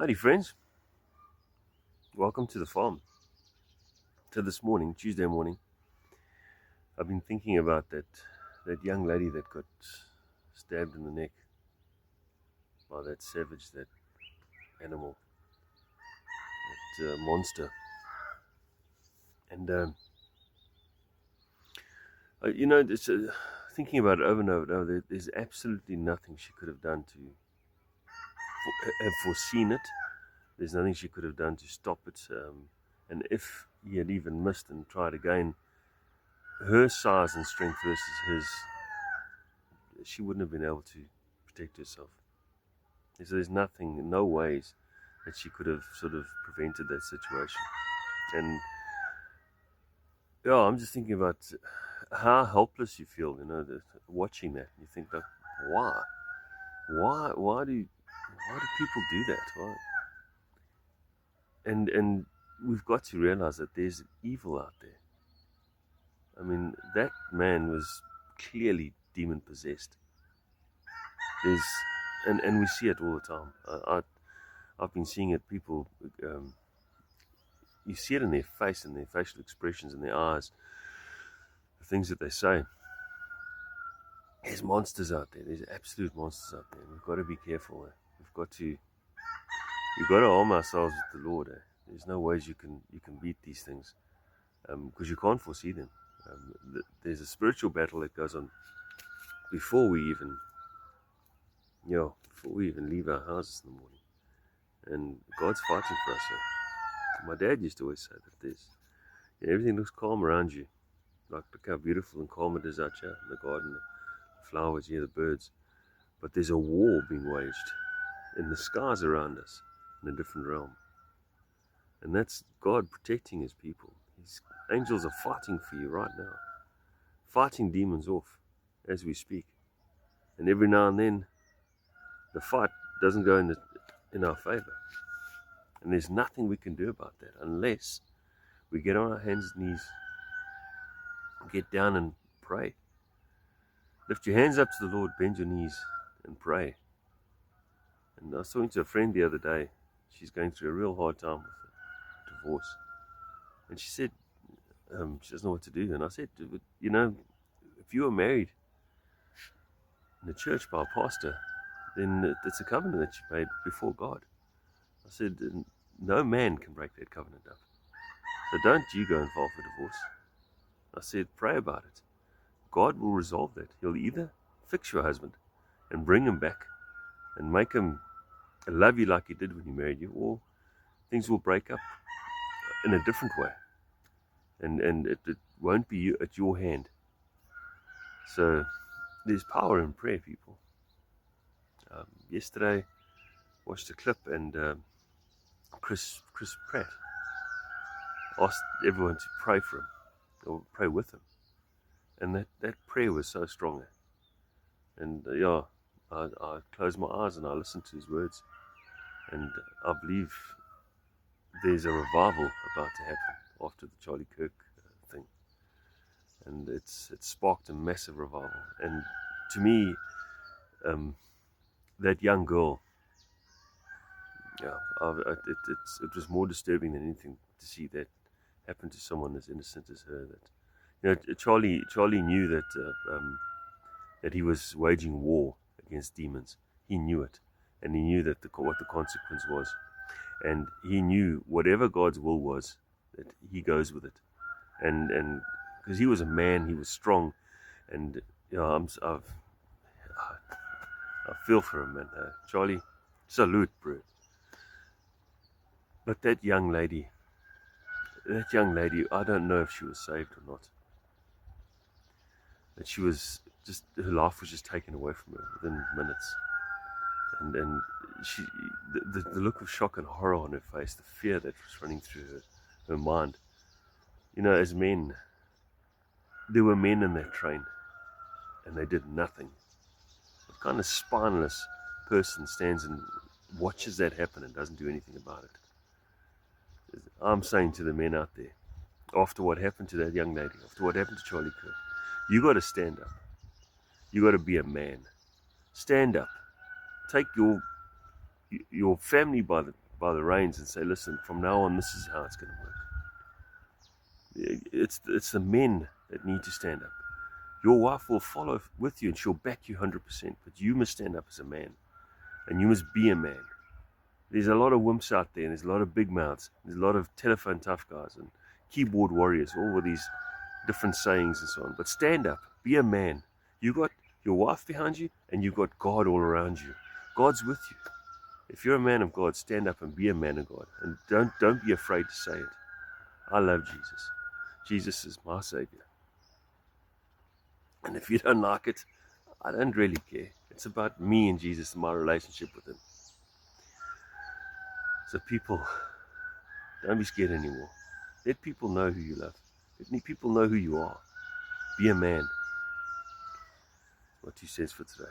Howdy, friends. Welcome to the farm. So this morning, Tuesday morning, I've been thinking about that young lady that got stabbed in the neck by that savage, that animal, that monster. And thinking about it over and over and over, there's absolutely nothing she could have done to have foreseen it. There's nothing she could have done to stop it. And if he had even missed and tried again, her size and strength versus his, she wouldn't have been able to protect herself. So there's nothing, no ways that she could have sort of prevented that situation. And yeah, I'm just thinking about how helpless you feel, watching that. You think, like, why do people do that? Why? And we've got to realize that there's evil out there. I mean, that man was clearly demon possessed. And we see it all the time. I've been seeing it. People, you see it in their face, in their facial expressions, in their eyes, the things that they say. There's monsters out there. There's absolute monsters out there. We've got to be careful. We've got to arm ourselves with the Lord. There's no ways you can beat these things, because you can't foresee them. There's a spiritual battle that goes on before we even leave our houses in the morning, and God's fighting for us. My dad used to always say that everything looks calm around you. Like, look how beautiful and calm it is out here in the garden, the flowers, the birds. But there's a war being waged in the skies around us, in a different realm. And that's God protecting his people. His angels are fighting for you right now, fighting demons off as we speak. And every now and then, the fight doesn't go in our favor. And there's nothing we can do about that unless we get on our hands and knees, get down and pray. Lift your hands up to the Lord, bend your knees and pray. And I was talking to a friend the other day. She's going through a real hard time with a divorce. And she said she doesn't know what to do. And I said, if you were married in the church by a pastor, then it's a covenant that you made before God. I said, no man can break that covenant up. So don't you go and file for divorce. I said, pray about it. God will resolve that. He'll either fix your husband and bring him back and make him love you like he did when he married you, or things will break up in a different way. And it won't be at your hand. So there's power in prayer, people. Yesterday, watched a clip, and Chris Pratt asked everyone to pray for him, or pray with him. And that prayer was so strong. And I closed my eyes and I listened to his words. And I believe there's a revival about to happen after the Charlie Kirk thing. And it's sparked a massive revival. And to me, that young girl, it was more disturbing than anything to see that happen to someone as innocent as her. That Charlie knew that he was waging war against demons. He knew it, and he knew that what the consequence was, and he knew whatever God's will was, that he goes with it, and because he was a man, he was strong, and I feel for him, man. Charlie, salute, bro. But that young lady, I don't know if she was saved or not. That she was just, her life was just taken away from her within minutes. And she, the look of shock and horror on her face, the fear that was running through her mind. As men, there were men in that train, and they did nothing. What kind of spineless person stands and watches that happen and doesn't do anything about it? I'm saying to the men out there, after what happened to that young lady, after what happened to Charlie Kirk, you got to stand up. You got to be a man. Stand up. Take your family by by the reins and say, listen, from now on, this is how it's going to work. It's the men that need to stand up. Your wife will follow with you and she'll back you 100%, but you must stand up as a man, and you must be a man. There's a lot of wimps out there, and there's a lot of big mouths. There's a lot of telephone tough guys and keyboard warriors, all with these different sayings and so on. But stand up, be a man. You got your wife behind you, and you got God all around you. God's with you. If you're a man of God, stand up and be a man of God, and don't be afraid to say it. I love Jesus. Jesus is my Savior. And if you don't like it, I don't really care. It's about me and Jesus and my relationship with Him. So people, don't be scared anymore. Let people know who you love. Let people know who you are. Be a man. That's my 2 cents for today.